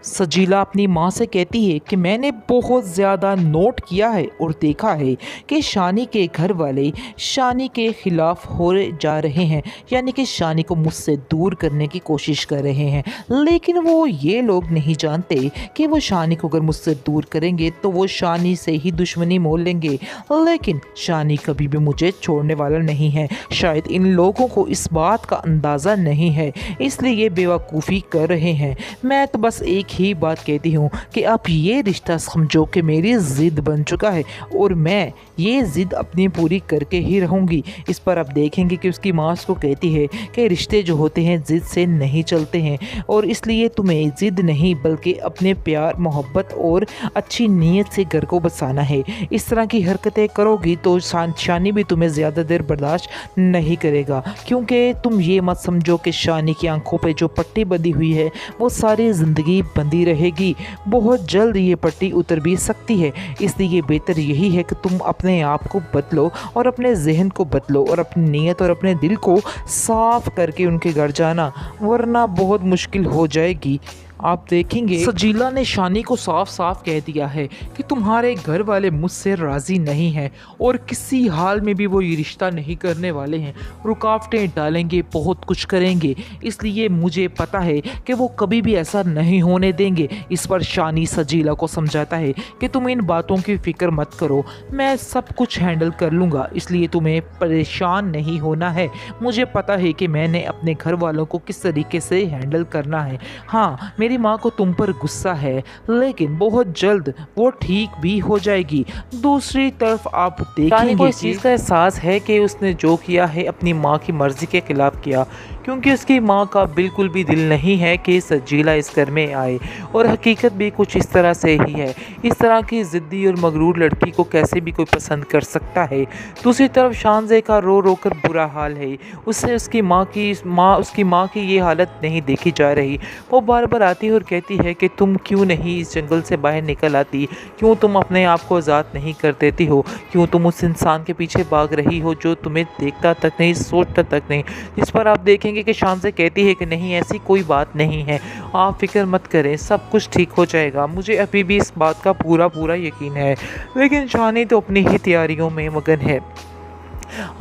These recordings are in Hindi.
सजीला अपनी माँ से कहती है कि मैंने बहुत ज़्यादा नोट किया है और देखा है कि शानी के घर वाले शानी के ख़िलाफ़ हो जा रहे हैं, यानी कि शानी को मुझसे दूर करने की कोशिश कर रहे हैं। लेकिन वो ये लोग नहीं जानते कि वो शानी को अगर मुझसे दूर करेंगे तो वो शानी से ही दुश्मनी मोल लेंगे। लेकिन शानी कभी भी मुझे छोड़ने वाला नहीं है। शायद इन लोगों को इस बात का अंदाज़ा नहीं है, इसलिए ये बेवकूफ़ी कर रहे हैं। मैं तो बस एक ही बात कहती हूँ कि आप ये रिश्ता समझो कि मेरी ज़िद बन चुका है और मैं ये ज़िद अपनी पूरी करके ही रहूँगी। इस पर आप देखेंगे कि उसकी माँ उसको कहती है कि रिश्ते जो होते हैं ज़िद से नहीं चलते हैं और इसलिए तुम्हें ज़िद नहीं बल्कि अपने प्यार मोहब्बत और अच्छी नीयत से घर को बसाना है। इस तरह की हरकतें करोगी तो शानी भी तुम्हें ज़्यादा देर बर्दाश्त नहीं करेगा, क्योंकि तुम ये मत समझो कि शानी की आंखों पे जो पट्टी बंधी हुई है वो सारी ज़िंदगी बंधी रहेगी। बहुत जल्द ये पट्टी उतर भी सकती है। इसलिए बेहतर यही है कि तुम अपने आप को बदलो और अपने जहन को बदलो और अपनी नीयत और अपने दिल को साफ करके उनके घर जाना, वरना बहुत मुश्किल हो जाएगी। आप देखेंगे सजीला ने शानी को साफ साफ कह दिया है कि तुम्हारे घर वाले मुझसे राज़ी नहीं हैं और किसी हाल में भी वो ये रिश्ता नहीं करने वाले हैं। रुकावटें डालेंगे, बहुत कुछ करेंगे, इसलिए मुझे पता है कि वो कभी भी ऐसा नहीं होने देंगे। इस पर शानी सजीला को समझाता है कि तुम इन बातों की फ़िक्र मत करो, मैं सब कुछ हैंडल कर लूँगा, इसलिए तुम्हें परेशान नहीं होना है। मुझे पता है कि मैंने अपने घर वालों को किस तरीके से हैंडल करना है। हाँ, मेरी माँ को तुम पर गुस्सा है, लेकिन बहुत जल्द वो ठीक भी हो जाएगी। दूसरी तरफ आप देखेंगे को इस चीज़ का एहसास है कि उसने जो किया है अपनी माँ की मर्ज़ी के ख़िलाफ़ किया, क्योंकि उसकी माँ का बिल्कुल भी दिल नहीं है कि सजीला इस घर में आए और हकीकत भी कुछ इस तरह से ही है। इस तरह की ज़िद्दी और मगरूर लड़की को कैसे भी कोई पसंद कर सकता है। दूसरी तरफ शानज़े का रो रो कर बुरा हाल है। उससे उसकी माँ की ये हालत नहीं देखी जा रही। वो बार बार आती है और कहती है कि तुम क्यों नहीं इस जंगल से बाहर निकल आती, क्यों तुम अपने आप को आज़ाद नहीं कर देती हो, क्यों तुम उस इंसान के पीछे भाग रही हो जो तुम्हें देखता तक नहीं, सोचता तक नहीं। जिस पर आप देखेंगे कि शानज़े कहती है कि नहीं, ऐसी कोई बात नहीं है, आप फिक्र मत करें, सब कुछ ठीक हो जाएगा, मुझे अभी भी इस बात का पूरा यकीन है। लेकिन शानी तो अपनी ही तैयारियों में मगन है।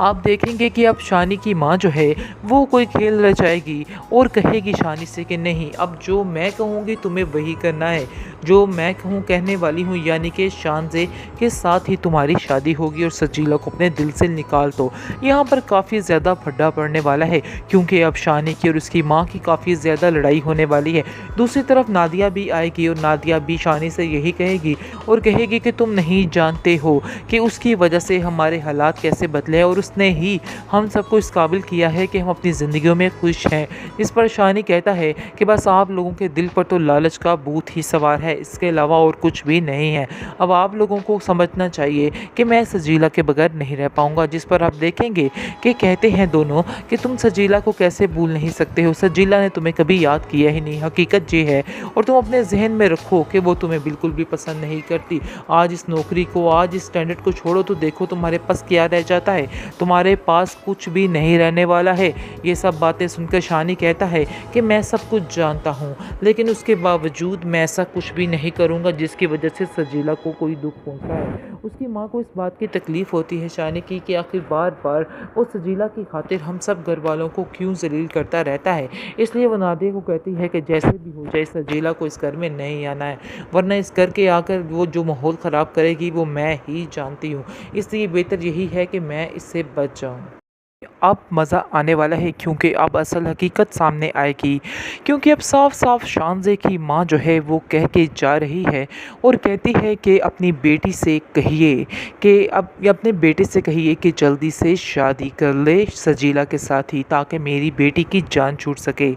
आप देखेंगे कि अब शानी की माँ जो है वो कोई खेल रचाएगी और कहेगी शानी से कि नहीं, अब जो मैं कहूँगी तुम्हें वही करना है, जो मैं कहने वाली हूँ, यानी कि शानज़े के साथ ही तुम्हारी शादी होगी और सजीला को अपने दिल से निकाल दो। यहाँ पर काफ़ी ज़्यादा फड्डा पड़ने वाला है, क्योंकि अब शानी की और उसकी माँ की काफ़ी ज़्यादा लड़ाई होने वाली है। दूसरी तरफ नादिया भी आएगी और नादिया भी शानी से यही कहेगी और कहेगी कि तुम नहीं जानते हो कि उसकी वजह से हमारे हालात कैसे बदले और उसने ही हम सबको इस काबिल किया है कि हम अपनी ज़िंदगियों में खुश हैं। इस पर शानी कहता है कि बस आप लोगों के दिल पर तो लालच का भूत ही सवार है, इसके अलावा और कुछ भी नहीं है। अब आप लोगों को समझना चाहिए कि मैं सजीला के बगैर नहीं रह पाऊंगा। जिस पर आप देखेंगे कि कहते हैं दोनों कि तुम सजीला को कैसे भूल नहीं सकते हो, सजीला ने तुम्हें कभी याद किया ही नहीं, हकीकत ये है। और तुम अपने जहन में रखो कि वो तुम्हें बिल्कुल भी पसंद नहीं करती। आज इस नौकरी को, आज इस स्टैंडर्ड को छोड़ो तो देखो तुम्हारे पास क्या रह जाता है, तुम्हारे पास कुछ भी नहीं रहने वाला है। ये सब बातें सुनकर शानी कहता है कि मैं सब कुछ जानता हूँ, लेकिन उसके बावजूद मैं ऐसा कुछ भी नहीं करूँगा जिसकी वजह से सजीला को कोई दुख पहुँचा है। उसकी माँ को इस बात की तकलीफ़ होती है शानी की कि आखिर बार बार वो सजीला की खातिर हम सब घर वालों को क्यों जलील करता रहता है। इसलिए वो नादिया को कहती है कि जैसे भी हो जाए सजीला को इस घर में नहीं आना है, वरना इस घर के आकर वो जो माहौल ख़राब करेगी वो मैं ही जानती हूँ। इसलिए बेहतर यही है कि मैं इससे बच जाऊँ। अब मज़ा आने वाला है, क्योंकि अब असल हकीकत सामने आएगी। क्योंकि अब साफ साफ शानज़े की माँ जो है वो कह के जा रही है और कहती है कि अपनी बेटी से कहिए कि अब अपने बेटे से कहिए कि जल्दी से शादी कर ले सजीला के साथ ही, ताकि मेरी बेटी की जान छूट सके।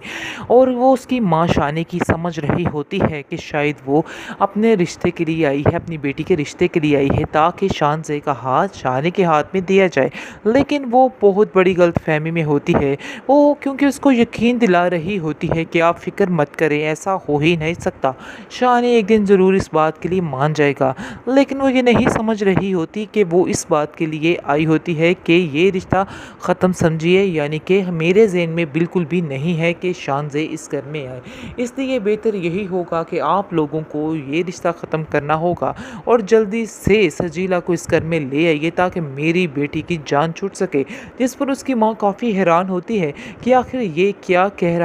और वो उसकी माँ शानी की समझ रही होती है कि शायद वो अपने रिश्ते के लिए आई है, अपनी बेटी के रिश्ते के लिए आई है, ताकि शानज़े का हाथ शानी के हाथ में दिया जाए। लेकिन वो बहुत बहुत बड़ी गलतफ़हमी में होती है। वो क्योंकि उसको यकीन दिला रही होती है कि आप फ़िक्र मत करें, ऐसा हो ही नहीं सकता। शानी एक दिन ज़रूर इस बात के लिए मान जाएगा, लेकिन वो ये नहीं समझ रही होती कि वो इस बात के लिए आई होती है कि ये रिश्ता ख़त्म समझिए, यानी कि मेरे ज़हन में बिल्कुल भी नहीं है कि शानज़े इस घर में आए। इसलिए बेहतर यही होगा कि आप लोगों को ये रिश्ता ख़त्म करना होगा और जल्दी से सजीला को इस घर में ले आइए ताकि मेरी बेटी की जान छूट सके। जिस पर उसकी माँ काफ़ी हैरान होती है कि आखिर ये क्या कह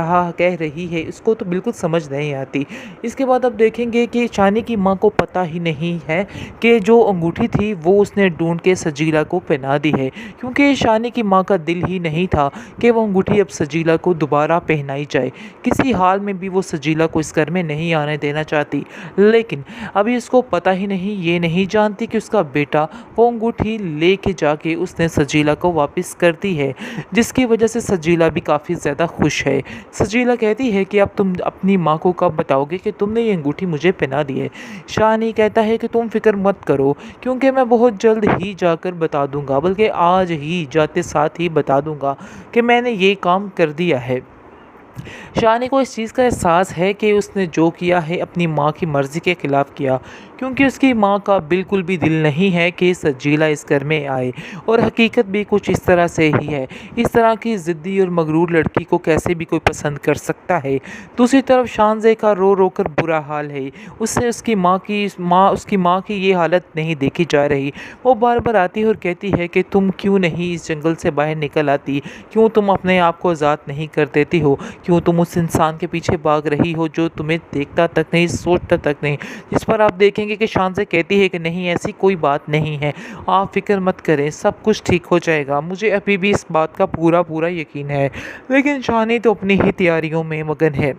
रही है, इसको तो बिल्कुल समझ नहीं आती। इसके बाद अब देखेंगे कि शानी की माँ को पता ही नहीं है कि जो अंगूठी थी वो उसने ढूंढ के सजीला को पहना दी है, क्योंकि शानी की माँ का दिल ही नहीं था कि वो अंगूठी अब सजीला को दोबारा पहनाई जाए। किसी हाल में भी वो सजीला को इस घर में नहीं आने देना चाहती, लेकिन अभी उसको पता ही नहीं, ये नहीं जानती कि उसका बेटा वो अंगूठी लेके जाके उसने सजीला को वापस कर दी है, जिसकी वजह से सजीला भी काफ़ी ज़्यादा खुश है। सजीला कहती है कि अब तुम अपनी माँ को कब बताओगे कि तुमने ये अंगूठी मुझे पहना दी है। शानी कहता है कि तुम फिक्र मत करो, क्योंकि मैं बहुत जल्द ही जाकर बता दूंगा, बल्कि आज ही जाते साथ ही बता दूंगा कि मैंने ये काम कर दिया है। शानी को इस चीज़ का एहसास है कि उसने जो किया है अपनी माँ की मर्ज़ी के ख़िलाफ़ किया, क्योंकि उसकी माँ का बिल्कुल भी दिल नहीं है कि सजीला इस घर में आए, और हकीकत भी कुछ इस तरह से ही है। इस तरह की ज़िद्दी और मगरूर लड़की को कैसे भी कोई पसंद कर सकता है। दूसरी तरफ शानज़े का रो रो कर बुरा हाल है, उससे उसकी माँ की ये हालत नहीं देखी जा रही। वो बार बार आती है और कहती है कि तुम क्यों नहीं इस जंगल से बाहर निकल आती, क्यों तुम अपने आप को आज़ाद नहीं कर देती हो, क्यों तुम उस इंसान के पीछे भाग रही हो जो तुम्हें देखता तक नहीं, सोचता तक नहीं। जिस पर आप देखेंगे कि शानज़े कहती है कि नहीं, ऐसी कोई बात नहीं है, आप फ़िक्र मत करें, सब कुछ ठीक हो जाएगा, मुझे अभी भी इस बात का पूरा पूरा यकीन है। लेकिन शानी तो अपनी ही तैयारियों में मगन है।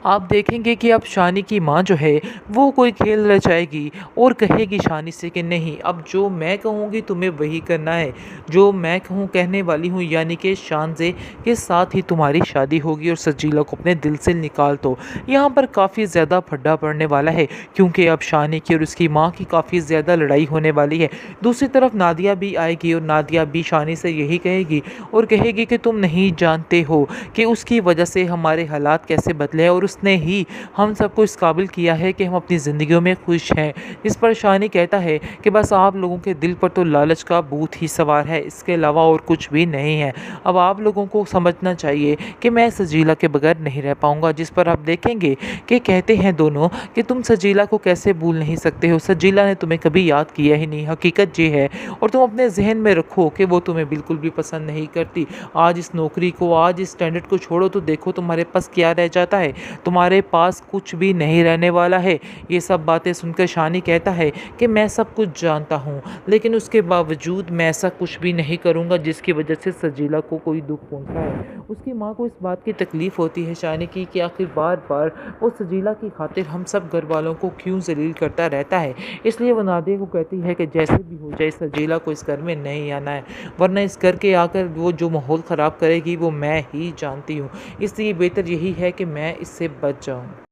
आप देखेंगे कि अब शानी की माँ जो है वो कोई खेल रचाएगी और कहेगी शानी से कि नहीं, अब जो मैं कहूँगी तुम्हें वही करना है, जो मैं कहूँ कहने वाली हूँ, यानी कि शानज़े के साथ ही तुम्हारी शादी होगी और सजीला को अपने दिल से निकाल दो। यहाँ पर काफ़ी ज़्यादा फड्डा पड़ने वाला है, क्योंकि अब शानी की और उसकी माँ की काफ़ी ज़्यादा लड़ाई होने वाली है। दूसरी तरफ नादिया भी आएगी और नादिया भी शानी से यही कहेगी और कहेगी कि तुम नहीं जानते हो कि उसकी वजह से हमारे हालात कैसे बदले और उसने ही हम सबको इस काबिल किया है कि हम अपनी ज़िंदगियों में खुश हैं। इस पर शानी कहता है कि बस आप लोगों के दिल पर तो लालच का भूत ही सवार है, इसके अलावा और कुछ भी नहीं है। अब आप लोगों को समझना चाहिए कि मैं सजीला के बगैर नहीं रह पाऊँगा। जिस पर आप देखेंगे कि कहते हैं दोनों कि तुम सजीला को कैसे भूल नहीं सकते हो, सजीला ने तुम्हें कभी याद किया ही नहीं, हकीकत ये है, और तुम अपने जहन में रखो कि वो तुम्हें बिल्कुल भी पसंद नहीं करती। आज इस नौकरी को, आज इस स्टैंडर्ड को छोड़ो तो देखो तुम्हारे पास क्या रह जाता है, तुम्हारे पास कुछ भी नहीं रहने वाला है। ये सब बातें सुनकर शानी कहता है कि मैं सब कुछ जानता हूँ, लेकिन उसके बावजूद मैं ऐसा कुछ भी नहीं करूँगा जिसकी वजह से सजीला को कोई दुख पहुँचा है। उसकी माँ को इस बात की तकलीफ़ होती है शानी की कि आखिर बार बार वो सजीला की खातिर हम सब घर वालों को क्यों जलील करता रहता है। इसलिए वो नादिया को कहती है कि जैसे भी हो जाए सजीला को इस घर में नहीं आना है, वरना इस घर के आकर वो जो माहौल ख़राब करेगी वो मैं ही जानती हूँ। इसलिए बेहतर यही है कि मैं इससे बच जाऊँ।